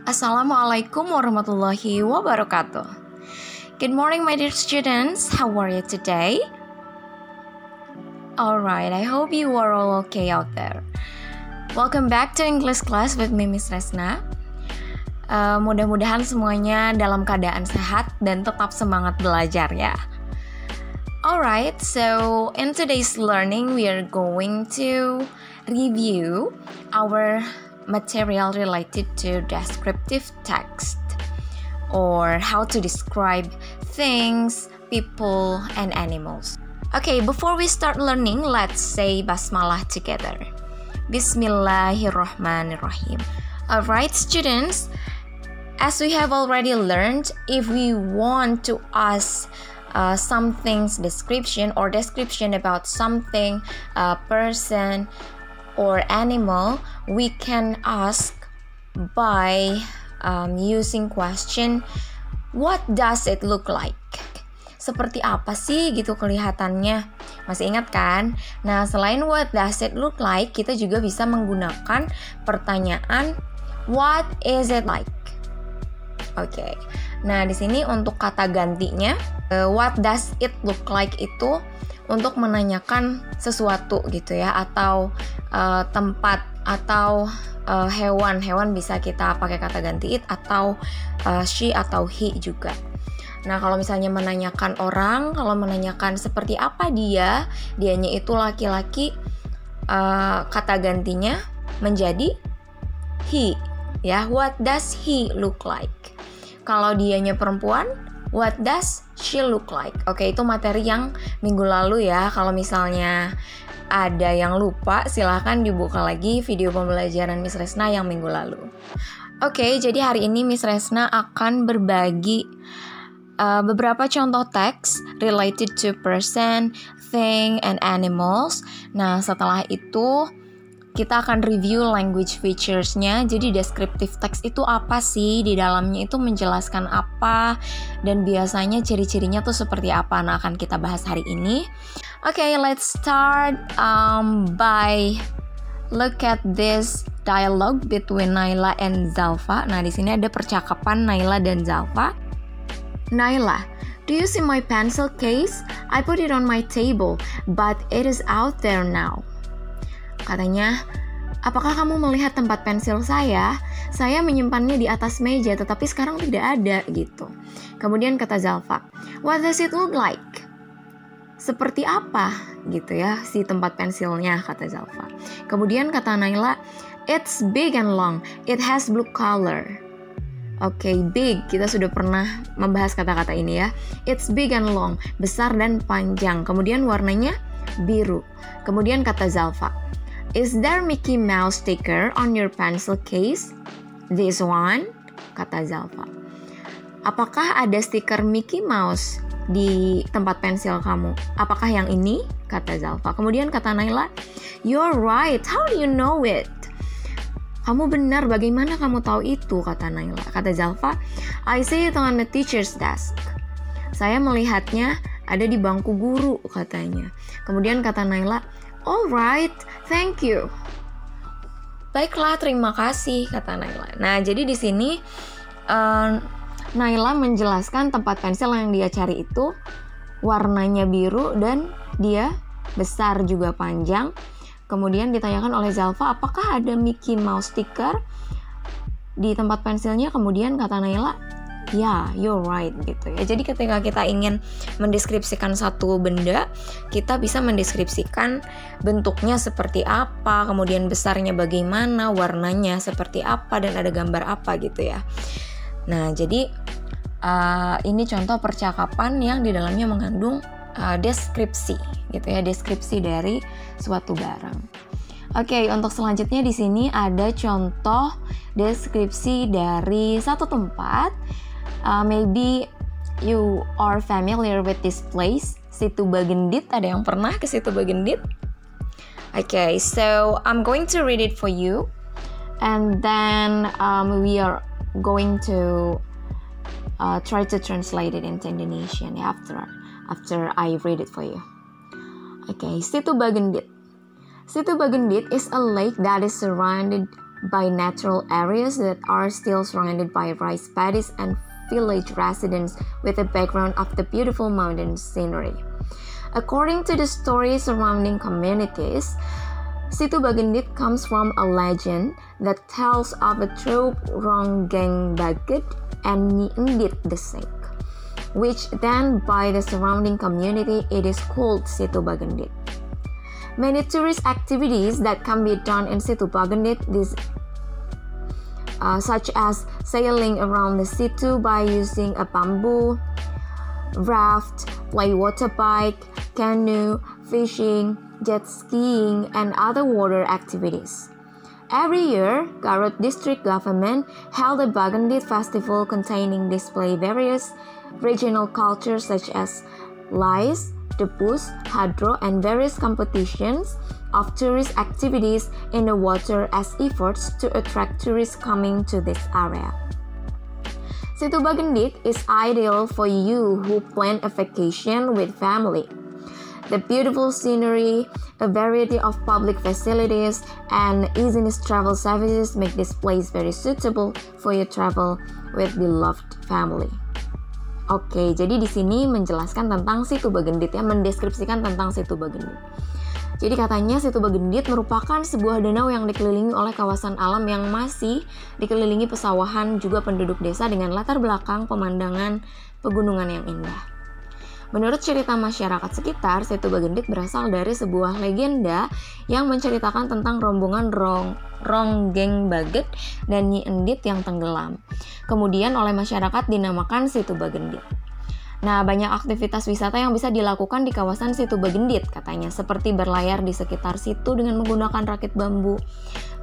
Assalamualaikum warahmatullahi wabarakatuh. Good morning, my dear students. How are you today? Alright, I hope you are all okay out there. Welcome back to English class with me, Miss Resna. Mudah-mudahan semuanya dalam keadaan sehat dan tetap semangat belajar ya. Alright, so in today's learning, we are going to review our material related to descriptive text or how to describe things, people, and animals. Okay, before we start learning, let's say basmalah together. Bismillahirrahmanirrahim. Alright, students, as we have already learned, if we want to ask something's description about something, a person, or animal, we can ask by using question, what does it look like? Seperti apa sih gitu kelihatannya? Masih ingat kan? Nah, selain what does it look like, kita juga bisa menggunakan pertanyaan what is it like? Oke. Nah, di sini untuk kata gantinya, what does it look like itu untuk menanyakan sesuatu gitu ya, atau tempat atau hewan bisa kita pakai kata ganti it atau she atau he juga. Nah, kalau misalnya menanyakan orang, kalau menanyakan seperti apa dianya itu laki-laki, kata gantinya menjadi he ya, what does he look like? Kalau dianya perempuan, what does she look like? Oke, itu materi yang minggu lalu ya. Kalau misalnya ada yang lupa, silahkan dibuka lagi video pembelajaran Miss Resna yang minggu lalu. Oke, jadi hari ini Miss Resna akan berbagi beberapa contoh teks related to person, thing, and animals. Nah, setelah itu kita akan review language features-nya. Jadi descriptive text itu apa sih? Di dalamnya itu menjelaskan apa? Dan biasanya ciri-cirinya tuh seperti apa? Nah, akan kita bahas hari ini. Okay, let's start by look at this dialogue between Naila and Zalfa. Nah, di sini ada percakapan Naila dan Zalfa. Naila, do you see my pencil case? I put it on my table, but it is out there now. Katanya, apakah kamu melihat tempat pensil saya? Saya menyimpannya di atas meja, tetapi sekarang tidak ada, gitu. Kemudian kata Zalfa, what does it look like? Seperti apa, gitu ya, si tempat pensilnya, kata Zalfa. Kemudian kata Naila, it's big and long, it has blue color. Oke, big, kita sudah pernah membahas kata-kata ini ya. It's big and long, besar dan panjang. Kemudian warnanya biru. Kemudian kata Zalfa, is there Mickey Mouse sticker on your pencil case? This one? Kata Zalfa. Apakah ada stiker Mickey Mouse di tempat pensil kamu? Apakah yang ini? Kata Zalfa. Kemudian kata Naila, you're right, how do you know it? Kamu benar, bagaimana kamu tahu itu? Kata Naila. Kata Zalfa, I see it on the teacher's desk. Saya melihatnya ada di bangku guru, katanya. Kemudian kata Naila, alright, thank you. Baiklah, terima kasih, kata Naila. Nah, jadi di sini Naila menjelaskan tempat pensil yang dia cari itu warnanya biru dan dia besar juga panjang. Kemudian ditanyakan oleh Zalfa, apakah ada Mickey Mouse sticker di tempat pensilnya? Kemudian kata Naila, ya, you're right, gitu ya. Jadi ketika kita ingin mendeskripsikan satu benda, kita bisa mendeskripsikan bentuknya seperti apa, kemudian besarnya bagaimana, warnanya seperti apa, dan ada gambar apa gitu ya. Nah, jadi ini contoh percakapan yang di dalamnya mengandung deskripsi gitu ya, deskripsi dari suatu barang. Oke, untuk selanjutnya di sini ada contoh deskripsi dari satu tempat. Maybe you are familiar with this place, Situ Bagendit. Ada yang pernah ke Situ Bagendit? Okay, so I'm going to read it for you, and then we are going to try to translate it into Indonesian after I read it for you. Okay, Situ Bagendit. Situ Bagendit is a lake that is surrounded by natural areas that are still surrounded by rice paddies and village residents with a background of the beautiful mountain scenery. According to the story surrounding communities, Situ Bagendit comes from a legend that tells of a troop Ronggeng Baget and Nyi Endit the Sek, which then by the surrounding community it is called Situ Bagendit. Many tourist activities that can be done in Situ Bagendit, such as sailing around the situ by using a bamboo raft, play water bike, canoe, fishing, jet skiing, and other water activities. Every year, Garut District Government held a Bagendit festival containing display various regional cultures such as Lais, Debus, Hadro, and various competitions of tourist activities in the water as efforts to attract tourists coming to this area. Situ Bagendit is ideal for you who plan a vacation with family. The beautiful scenery, a variety of public facilities, and easy travel services make this place very suitable for your travel with beloved family. Oke, jadi di sini menjelaskan tentang Situ Bagendit ya, mendeskripsikan tentang Situ Bagendit. Jadi katanya Situ Bagendit merupakan sebuah danau yang dikelilingi oleh kawasan alam yang masih dikelilingi pesawahan juga penduduk desa dengan latar belakang pemandangan pegunungan yang indah. Menurut cerita masyarakat sekitar, Situ Bagendit berasal dari sebuah legenda yang menceritakan tentang rombongan Ronggeng Baget dan Nyi Endit yang tenggelam. Kemudian oleh masyarakat dinamakan Situ Bagendit. Nah, banyak aktivitas wisata yang bisa dilakukan di kawasan Situ Bagendit katanya, seperti berlayar di sekitar situ dengan menggunakan rakit bambu,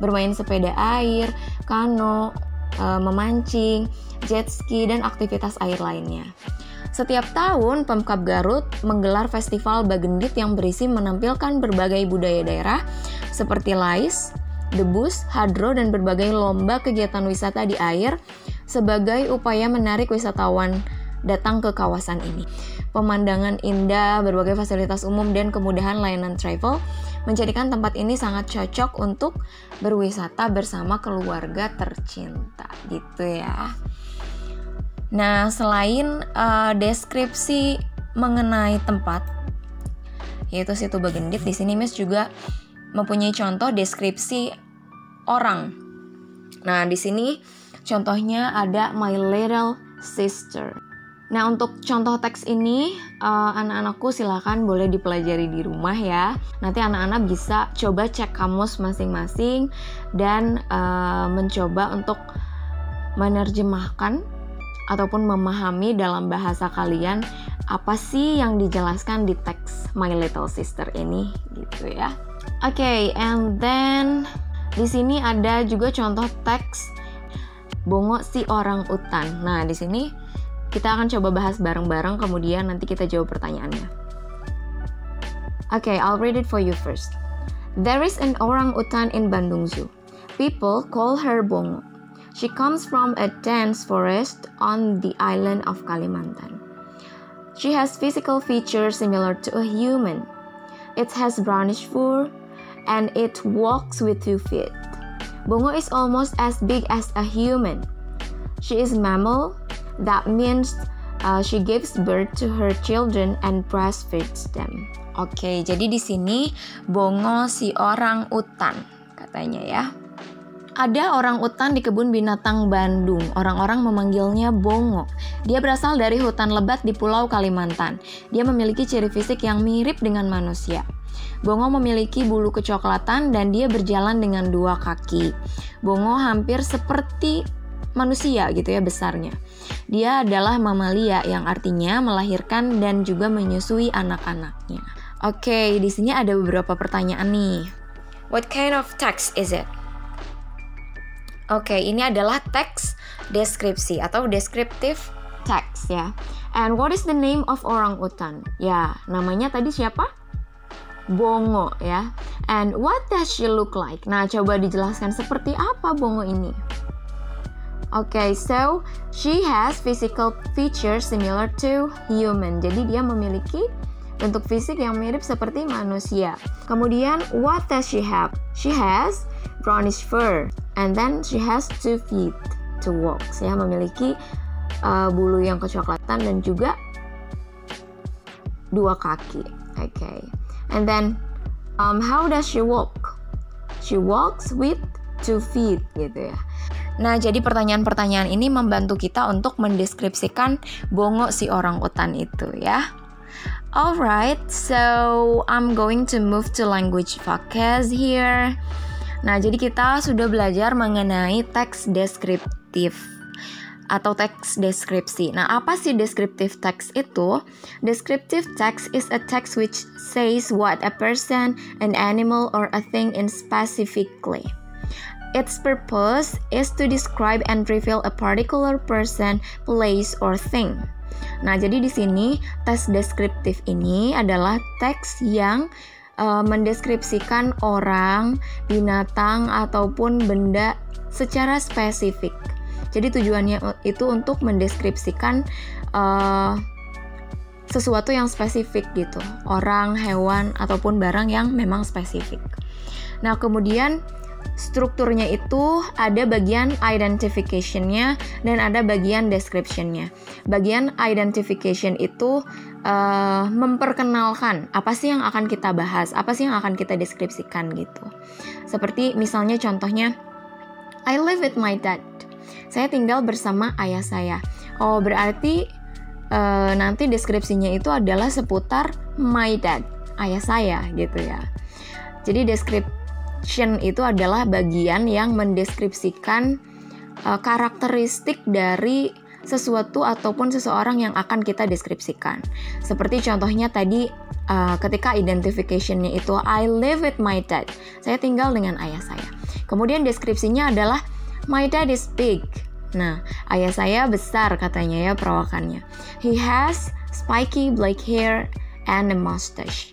bermain sepeda air, kano, memancing, jet ski, dan aktivitas air lainnya. Setiap tahun, Pemkab Garut menggelar festival Bagendit yang berisi menampilkan berbagai budaya daerah seperti Lais, Debus, Hadro, dan berbagai lomba kegiatan wisata di air sebagai upaya menarik wisatawan datang ke kawasan ini. Pemandangan indah, berbagai fasilitas umum, dan kemudahan layanan travel menjadikan tempat ini sangat cocok untuk berwisata bersama keluarga tercinta gitu ya. Nah, selain deskripsi mengenai tempat, yaitu Situ Bagendit, di sini Miss juga mempunyai contoh deskripsi orang. Nah, di sini contohnya ada My Little Sister. Nah, untuk contoh teks ini, anak-anakku silakan boleh dipelajari di rumah ya. Nanti anak-anak bisa coba cek kamus masing-masing dan mencoba untuk menerjemahkan ataupun memahami dalam bahasa kalian apa sih yang dijelaskan di teks My Little Sister ini gitu ya. Oke, and then di sini ada juga contoh teks Bongo si Orang Utan. Nah, di sini kita akan coba bahas bareng-bareng, kemudian nanti kita jawab pertanyaannya. Okay, I'll read it for you first. There is an orang utan in Bandung Zoo. People call her Bongo. She comes from a dense forest on the island of Kalimantan. She has physical features similar to a human. It has brownish fur and it walks with 2 feet. Bongo is almost as big as a human. She is mammal. That means she gives birth to her children and breastfeeds them. Oke, jadi di sini Bongo si orang utan katanya ya. Ada orang utan di kebun binatang Bandung. Orang-orang memanggilnya Bongo. Dia berasal dari hutan lebat di Pulau Kalimantan. Dia memiliki ciri fisik yang mirip dengan manusia. Bongo memiliki bulu kecoklatan dan dia berjalan dengan 2 kaki. Bongo hampir seperti manusia gitu ya besarnya. Dia adalah mamalia yang artinya melahirkan dan juga menyusui anak-anaknya. Oke, di sini ada beberapa pertanyaan nih. What kind of text is it? Oke, ini adalah teks deskripsi atau descriptive text ya. And what is the name of orang utan? Ya, namanya tadi siapa? Bongo ya. And what does she look like? Nah, coba dijelaskan seperti apa Bongo ini. Okay, so she has physical features similar to human. Jadi dia memiliki bentuk fisik yang mirip seperti manusia. Kemudian, what does she have? She has brownish fur, and then she has 2 feet to walk. Saya memiliki bulu yang kecoklatan dan juga 2 kaki. Okay. And then, how does she walk? She walks with 2 feet, gitu ya. Nah, jadi pertanyaan-pertanyaan ini membantu kita untuk mendeskripsikan bongo si orangutan itu ya. Alright, so I'm going to move to language focus here. Nah, jadi kita sudah belajar mengenai teks deskriptif atau teks deskripsi. Nah, apa sih descriptive text itu? Descriptive text is a text which says what a person, an animal, or a thing in specifically. Its purpose is to describe and reveal a particular person, place, or thing. Nah, jadi di sini teks deskriptif ini adalah teks yang mendeskripsikan orang, binatang, ataupun benda secara spesifik. Jadi tujuannya itu untuk mendeskripsikan sesuatu yang spesifik gitu, orang, hewan, ataupun barang yang memang spesifik. Nah, kemudian strukturnya itu ada bagian identification-nya dan ada bagian description-nya. Bagian identification itu memperkenalkan apa sih yang akan kita bahas, apa sih yang akan kita deskripsikan gitu. Seperti misalnya contohnya, I live with my dad. Saya tinggal bersama ayah saya. Oh, berarti nanti deskripsinya itu adalah seputar my dad, ayah saya gitu ya. Jadi description itu adalah bagian yang mendeskripsikan karakteristik dari sesuatu ataupun seseorang yang akan kita deskripsikan. Seperti contohnya tadi ketika identification-nya itu I live with my dad. Saya tinggal dengan ayah saya. Kemudian deskripsinya adalah my dad is big. Nah, ayah saya besar katanya ya perawakannya. He has spiky black hair and a mustache.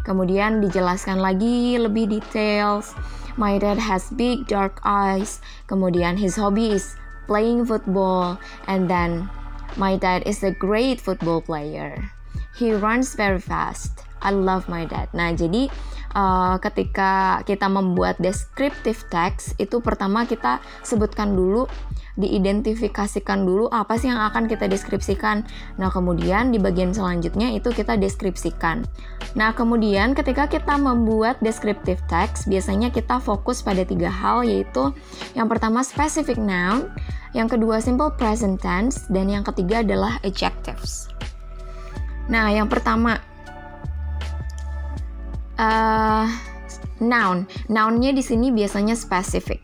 Kemudian dijelaskan lagi lebih details. My dad has big dark eyes. Kemudian his hobby is playing football. And then my dad is a great football player. He runs very fast. I love my dad. Nah, jadi ketika kita membuat descriptive text, itu pertama kita sebutkan dulu, diidentifikasikan dulu apa sih yang akan kita deskripsikan. Nah, kemudian di bagian selanjutnya itu kita deskripsikan. Nah, kemudian ketika kita membuat descriptive text, biasanya kita fokus pada 3 hal, yaitu yang pertama specific noun, yang kedua simple present tense, dan yang ketiga adalah adjectives. Nah, yang pertama noun. Noun-nya di sini biasanya specific.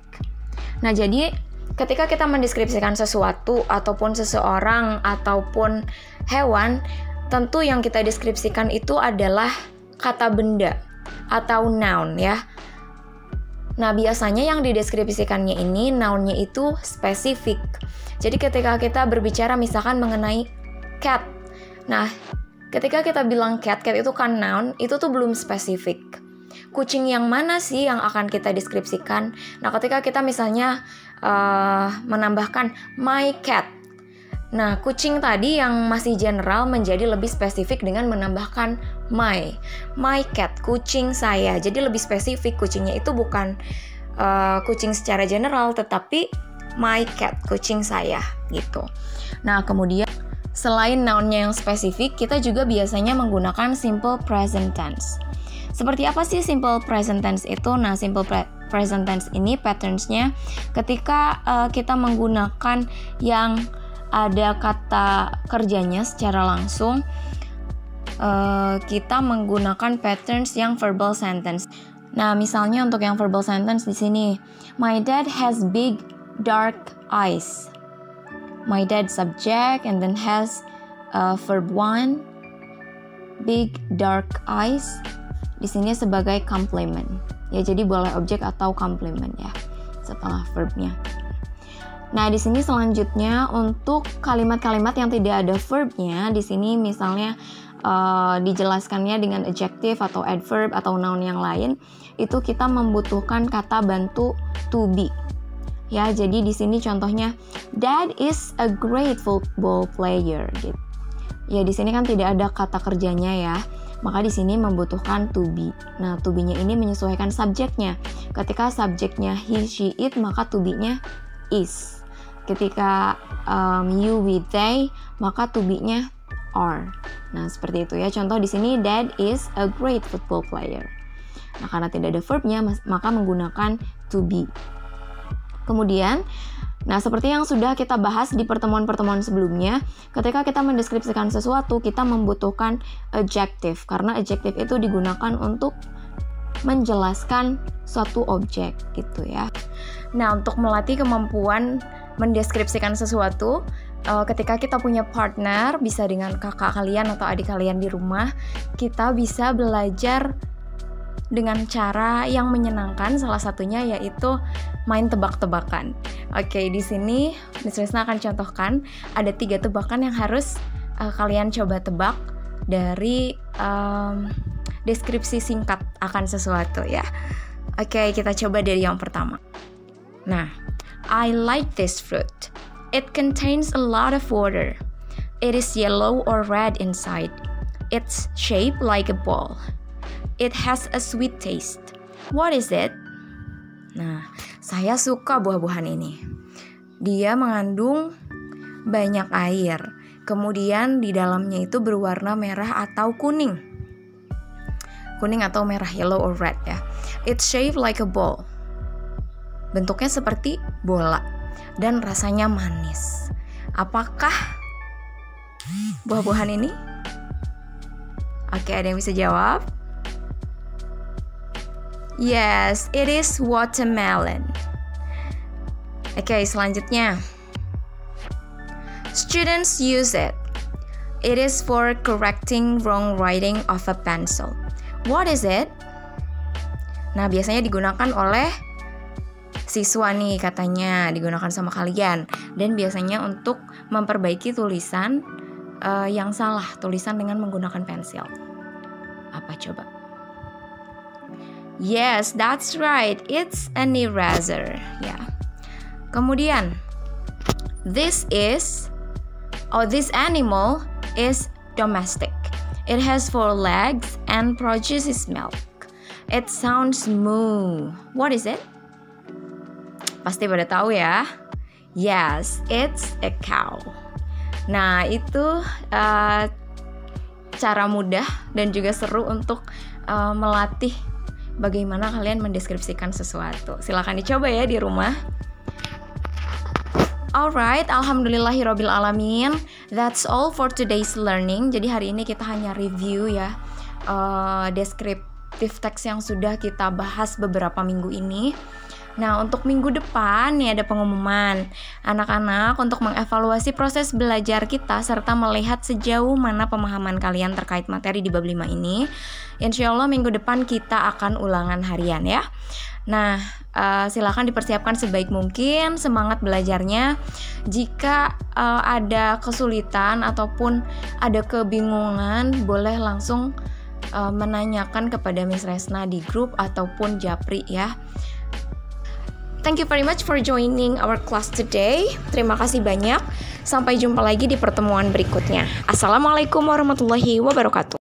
Nah, jadi ketika kita mendeskripsikan sesuatu ataupun seseorang ataupun hewan, tentu yang kita deskripsikan itu adalah kata benda atau noun ya. Nah, biasanya yang dideskripsikannya ini noun-nya itu spesifik. Jadi ketika kita berbicara misalkan mengenai cat. Nah, ketika kita bilang cat itu kan noun, itu tuh belum spesifik. Kucing yang mana sih yang akan kita deskripsikan? Nah, ketika kita misalnya menambahkan my cat. Nah, kucing tadi yang masih general menjadi lebih spesifik dengan menambahkan my cat, kucing saya. Jadi lebih spesifik, kucingnya itu bukan kucing secara general, tetapi my cat, kucing saya gitu. Nah, kemudian selain noun-nya yang spesifik, kita juga biasanya menggunakan simple present tense. Seperti apa sih simple present tense itu? Nah, simple present tense ini patterns-nya ketika kita menggunakan yang ada kata kerjanya secara langsung, kita menggunakan patterns yang verbal sentence. Nah, misalnya untuk yang verbal sentence di sini, my dad has big dark eyes. My dad subject and then has verb 1, big dark eyes. Di sini sebagai complement. Ya, jadi boleh objek atau complement ya setelah verbnya. Nah, di sini selanjutnya untuk kalimat-kalimat yang tidak ada verbnya, di sini misalnya dijelaskannya dengan adjective atau adverb atau noun yang lain, itu kita membutuhkan kata bantu to be. Ya, jadi di sini contohnya Dad is a great football player gitu. Ya, di sini kan tidak ada kata kerjanya ya. maka di sini membutuhkan to be. Nah, to be-nya ini menyesuaikan subjeknya. Ketika subjeknya he, she, it, maka to be-nya is. Ketika you, we, they, maka to be-nya are. Nah, seperti itu ya. Contoh di sini, Dad is a great football player. Nah, karena tidak ada verb-nya, maka menggunakan to be. Kemudian, nah seperti yang sudah kita bahas di pertemuan-pertemuan sebelumnya, ketika kita mendeskripsikan sesuatu, kita membutuhkan adjective, karena adjective itu digunakan untuk menjelaskan suatu objek gitu ya. Nah, untuk melatih kemampuan mendeskripsikan sesuatu, ketika kita punya partner, bisa dengan kakak kalian atau adik kalian di rumah, kita bisa belajar dengan cara yang menyenangkan, salah satunya yaitu main tebak-tebakan. Oke, di sini Miss Resna akan contohkan ada 3 tebakan yang harus kalian coba tebak dari deskripsi singkat akan sesuatu ya. Oke, kita coba dari yang pertama. Nah, I like this fruit. It contains a lot of water. It is yellow or red inside. It's shaped like a ball. It has a sweet taste. What is it? Nah, saya suka buah-buahan ini. Dia mengandung banyak air. Kemudian di dalamnya itu berwarna merah atau kuning. Kuning atau merah, yellow or red ya. It's shaped like a ball. Bentuknya seperti bola dan rasanya manis. Apakah buah-buahan ini? Oke, ada yang bisa jawab? Yes, it is watermelon. Oke, selanjutnya. Students use it. It is for correcting wrong writing of a pencil. What is it? Nah, biasanya digunakan oleh siswa nih katanya, digunakan sama kalian. Dan biasanya untuk memperbaiki tulisan yang salah, tulisan dengan menggunakan pensil. Apa coba? Yes, that's right. It's an eraser. Ya. Kemudian, this animal is domestic. It has 4 legs and produces milk. It sounds moo. What is it? Pasti pada tahu ya. Yes, it's a cow. Nah, itu cara mudah dan juga seru untuk melatih bagaimana kalian mendeskripsikan sesuatu. Silakan dicoba ya di rumah. Alright, alhamdulillahirabbil alamin. That's all for today's learning. Jadi hari ini kita hanya review ya deskriptif teks yang sudah kita bahas beberapa minggu ini. Nah, untuk minggu depan nih ada pengumuman. Anak-anak untuk mengevaluasi proses belajar kita serta melihat sejauh mana pemahaman kalian terkait materi di bab 5 ini. Insya Allah minggu depan kita akan ulangan harian ya. Nah, silakan dipersiapkan sebaik mungkin, semangat belajarnya. Jika ada kesulitan ataupun ada kebingungan, boleh langsung menanyakan kepada Miss Resna di grup ataupun Japri ya. Thank you very much for joining our class today. Terima kasih banyak. Sampai jumpa lagi di pertemuan berikutnya. Assalamualaikum warahmatullahi wabarakatuh.